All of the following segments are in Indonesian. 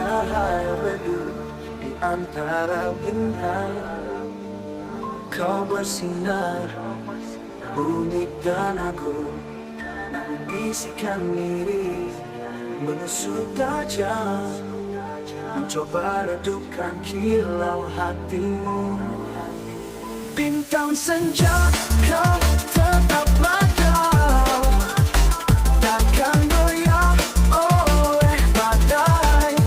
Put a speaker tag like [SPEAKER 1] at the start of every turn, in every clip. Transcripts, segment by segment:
[SPEAKER 1] cahaya biru di antara bintang. Kau bersinar unik dan aku bisikan diri menusuk tajam, mencoba redupkan kilau hatimu. Bintang senja, kau tetaplah kau, takkan goyah oleh badai.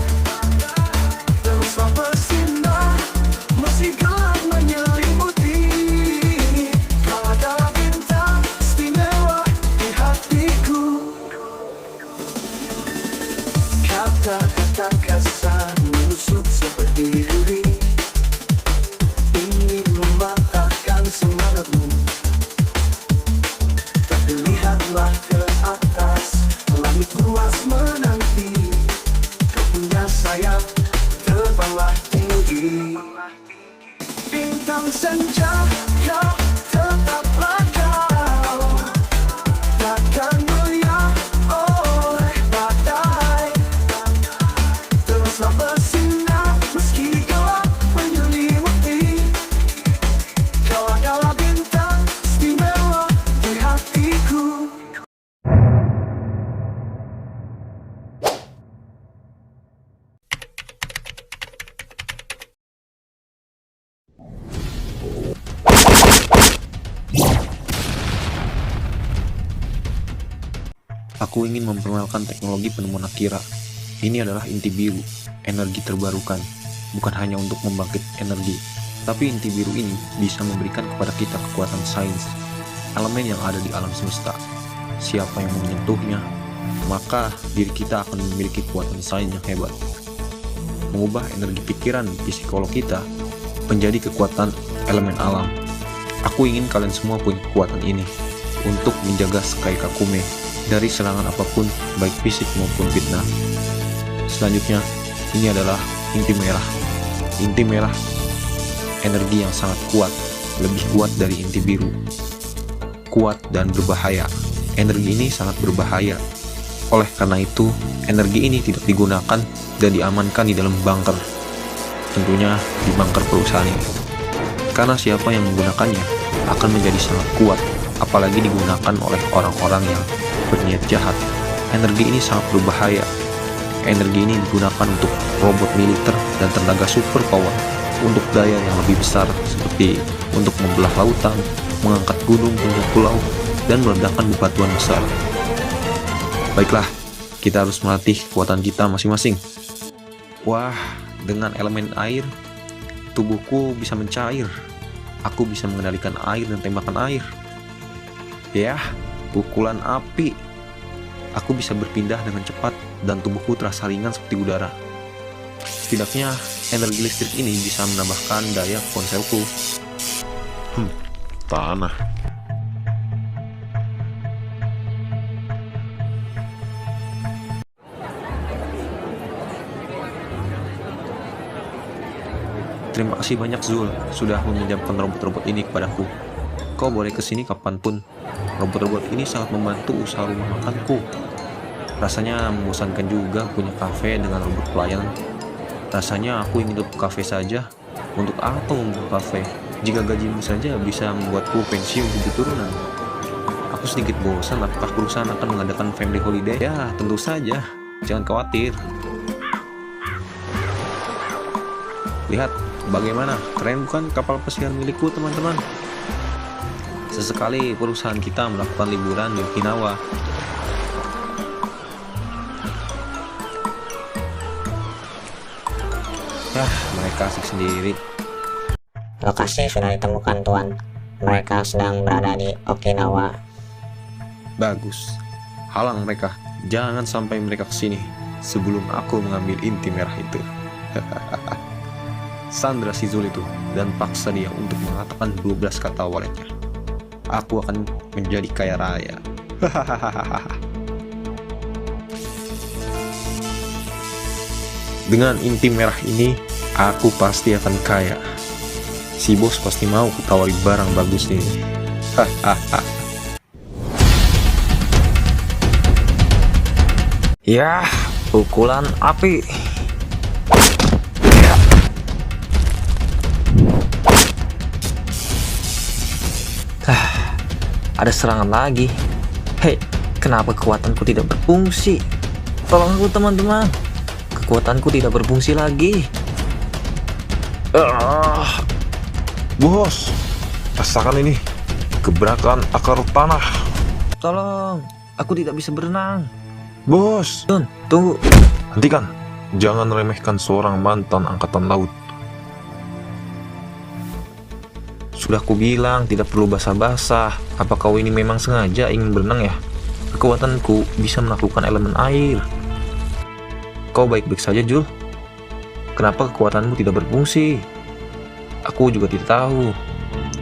[SPEAKER 1] Teruslah bersinar meski gelap menyelimuti. Kau adalah bintang istimewa di hatiku. Kata-kata kasar menusuk seperti duri, ingin mematahkan semangatmu. Tapi lihatlah ke atas, langit luas menanti. Kau punya sayap, terbanglah tinggi. Bintang senja, kau tetaplah kau, takkan goyah oleh badai. Teruslah bersinar meski gelap menyelimuti. Kau adalah bintang istimewa di hatiku.
[SPEAKER 2] Aku ingin memperkenalkan teknologi penemuan Akira. Ini adalah inti biru, energi terbarukan, bukan hanya untuk membangkit energi, tapi inti biru ini bisa memberikan kepada kita kekuatan sains, elemen yang ada di alam semesta. Siapa yang menyentuhnya, maka diri kita akan memiliki kekuatan sains yang hebat. Mengubah energi pikiran psikolog kita menjadi kekuatan elemen alam. Aku ingin kalian semua punya kekuatan ini untuk menjaga Sky Kakume dari serangan apapun, baik fisik maupun fitnah. Selanjutnya, ini adalah inti merah. Inti merah, energi yang sangat kuat, lebih kuat dari inti biru. Kuat dan berbahaya. Energi ini sangat berbahaya. Oleh karena itu, energi ini tidak digunakan dan diamankan di dalam bunker. Tentunya di bunker perusahaan ini. Karena siapa yang menggunakannya akan menjadi sangat kuat, apalagi digunakan oleh orang-orang yang berniat jahat. Energi ini sangat berbahaya. Energi ini digunakan untuk robot militer dan tenaga super power, untuk daya yang lebih besar, seperti untuk membelah lautan, mengangkat gunung hingga pulau, dan meledakkan bebatuan besar. Baiklah, kita harus melatih kekuatan kita masing-masing. Wah, dengan elemen air, tubuhku bisa mencair. Aku bisa mengendalikan air dan tembakan air. Ya, pukulan api. Aku bisa berpindah dengan cepat dan tubuhku terasa ringan seperti udara. Setidaknya, energi listrik ini bisa menambahkan daya ponselku.
[SPEAKER 3] Tanah.
[SPEAKER 2] Terima kasih banyak Zul, sudah meminjamkan robot-robot ini kepadaku. Kau boleh kesini kapanpun. Robot-robot ini sangat membantu usaha rumah makanku. Rasanya membosankan juga punya kafe dengan robot pelayan. Rasanya aku ingin tutup kafe saja. Untuk apa membuka kafe jika gajimu saja bisa membuatku pensiun 7 turunan? Aku sedikit bosan apakah perusahaan akan mengadakan family holiday? Ya, tentu saja. Jangan khawatir. Lihat, bagaimana? Keren bukan kapal pesiar milikku, teman-teman? Sesekali perusahaan kita melakukan liburan di Okinawa. Mereka asik sendiri.
[SPEAKER 4] Lokasi sudah ditemukan, Tuan. Mereka sedang berada di Okinawa.
[SPEAKER 2] Bagus. Halang mereka. Jangan sampai mereka kesini sebelum aku mengambil inti merah itu. Sandra si Zul itu dan paksa dia untuk mengatakan 12 kata walletnya. Aku akan menjadi kaya raya. Dengan inti merah ini, aku pasti akan kaya. Si bos pasti mau kutawari barang bagus ini.
[SPEAKER 5] Yah, pukulan api.
[SPEAKER 2] ada serangan lagi. Hei, kenapa kekuatanku tidak berfungsi? Tolong aku teman-teman. Kekuatanku tidak berfungsi lagi.
[SPEAKER 3] Bos, rasakan ini. Gebrakan akar tanah.
[SPEAKER 2] Tolong, aku tidak bisa berenang.
[SPEAKER 3] Bos,
[SPEAKER 2] John, tunggu.
[SPEAKER 3] hentikan. Jangan remehkan seorang mantan angkatan laut.
[SPEAKER 2] Sudah aku bilang tidak perlu basa-basa. Apa kau ini memang sengaja ingin berenang ya? Kekuatanku bisa menaklukkan elemen air. Kau baik-baik saja, Jul? Kenapa kekuatanmu tidak berfungsi? Aku juga tidak tahu.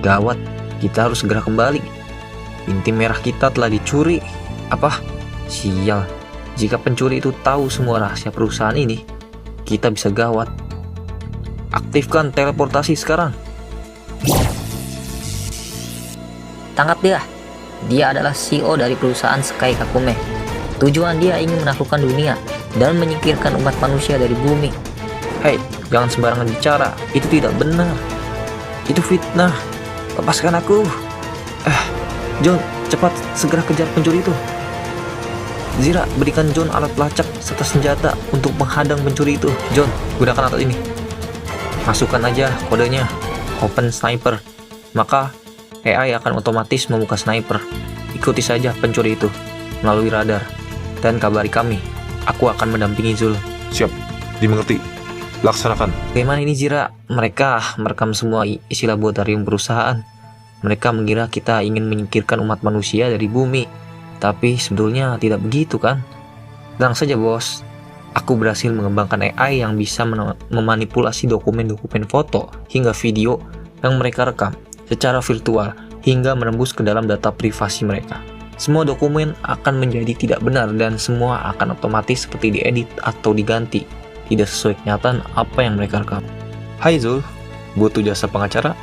[SPEAKER 2] Gawat, kita harus segera kembali. Inti merah kita telah dicuri. Apa? Sial. Jika pencuri itu tahu semua rahasia perusahaan ini, kita bisa gawat. Aktifkan teleportasi sekarang.
[SPEAKER 5] Tangkap dia. Dia adalah CEO dari perusahaan Sky Kakume. Tujuan dia ingin menaklukkan dunia dan menyingkirkan umat manusia dari bumi.
[SPEAKER 2] Hei, jangan sembarangan bicara. Itu tidak benar. Itu fitnah. Lepaskan aku. John, cepat segera kejar pencuri itu. Zira, berikan John alat pelacak serta senjata untuk menghadang pencuri itu. John, gunakan alat ini. Masukkan aja kodenya, Open Sniper. Maka AI akan otomatis membuka sniper. Ikuti saja pencuri itu melalui radar dan kabari kami. Aku akan mendampingi Zul.
[SPEAKER 3] Siap, dimengerti. Laksanakan.
[SPEAKER 2] Bagaimana ini Zira? Mereka merekam semua isi laboratorium perusahaan. Mereka mengira kita ingin menyingkirkan umat manusia dari bumi. Tapi sebetulnya tidak begitu kan? Tenang saja bos. Aku berhasil mengembangkan AI yang bisa memanipulasi dokumen-dokumen foto hingga video yang mereka rekam secara virtual hingga menembus ke dalam data privasi mereka. Semua dokumen akan menjadi tidak benar dan semua akan otomatis seperti diedit atau diganti, tidak sesuai kenyataan apa yang mereka rekam. Hai Zul, butuh jasa pengacara?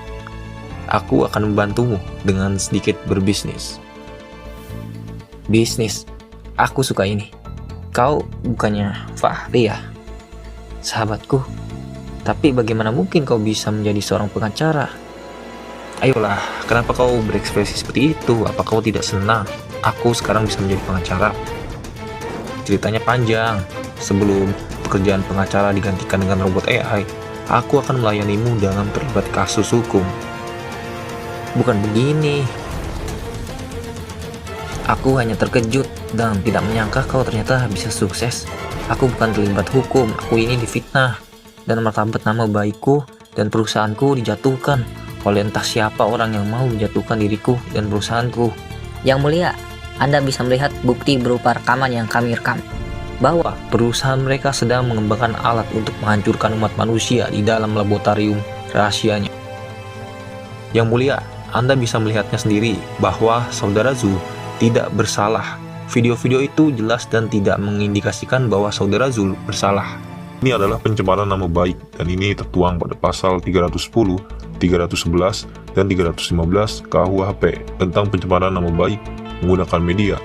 [SPEAKER 2] Aku akan membantumu dengan sedikit berbisnis. Bisnis? Aku suka ini. Kau bukannya Fahri ya? Sahabatku. Tapi bagaimana mungkin kau bisa menjadi seorang pengacara? Ayolah, kenapa kau berekspresi seperti itu? Apa kau tidak senang? Aku sekarang bisa menjadi pengacara. Ceritanya panjang. Sebelum pekerjaan pengacara digantikan dengan robot AI, aku akan melayanimu dalam terlibat kasus hukum. Bukan begini. Aku hanya terkejut dan tidak menyangka kau ternyata bisa sukses. Aku bukan terlibat hukum, aku ini difitnah. Dan martabat nama baikku dan perusahaanku dijatuhkan oleh entah siapa orang yang mau menjatuhkan diriku dan perusahaanku.
[SPEAKER 5] Yang mulia, Anda bisa melihat bukti berupa rekaman yang kami rekam.
[SPEAKER 2] Bahwa perusahaan mereka sedang mengembangkan alat untuk menghancurkan umat manusia di dalam laboratorium rahasianya. Yang mulia, Anda bisa melihatnya sendiri bahwa saudara Zul tidak bersalah. Video-video itu jelas dan tidak mengindikasikan bahwa saudara Zul bersalah.
[SPEAKER 3] Ini adalah pencemaran nama baik dan ini tertuang pada pasal 310, 311, dan 315 KUHP tentang pencemaran nama baik menggunakan media.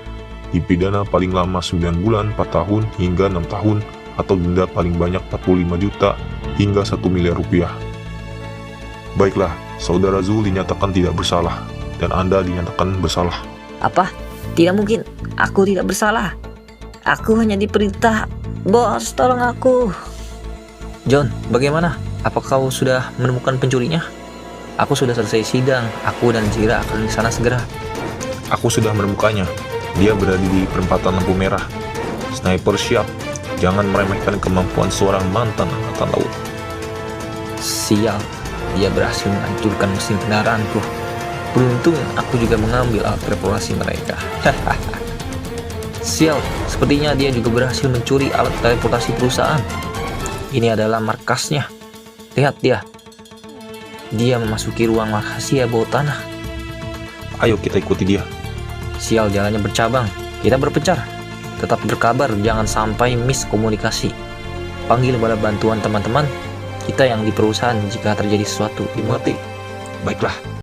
[SPEAKER 3] Dipidana paling lama 9 bulan, 4 tahun, hingga 6 tahun, atau denda paling banyak 45 juta hingga 1 miliar rupiah. Baiklah, saudara Zul dinyatakan tidak bersalah, dan Anda dinyatakan bersalah.
[SPEAKER 5] Apa? Tidak mungkin. Aku tidak bersalah. Aku hanya diperintah. Bos, tolong aku.
[SPEAKER 2] John, bagaimana? Apa kau sudah menemukan pencurinya? Aku sudah selesai sidang. Aku dan Zira akan ke sana segera.
[SPEAKER 3] Aku sudah menemukannya. Dia berada di perempatan lampu merah. Sniper siap. Jangan meremehkan kemampuan seorang mantan angkatan laut.
[SPEAKER 2] Sial, dia berhasil menghancurkan mesin kendaraanku. Beruntung aku juga mengambil alat preparasi mereka. Sial, sepertinya dia juga berhasil mencuri alat teleportasi perusahaan. Ini adalah markasnya. Lihat dia. Dia memasuki ruang rahasia bawah tanah.
[SPEAKER 3] Ayo kita ikuti dia.
[SPEAKER 2] Sial, jalannya bercabang. Kita berpencar. Tetap berkabar, jangan sampai miskomunikasi. Panggil pada bantuan teman-teman kita yang di perusahaan jika terjadi sesuatu. Dimengerti?
[SPEAKER 3] Baiklah.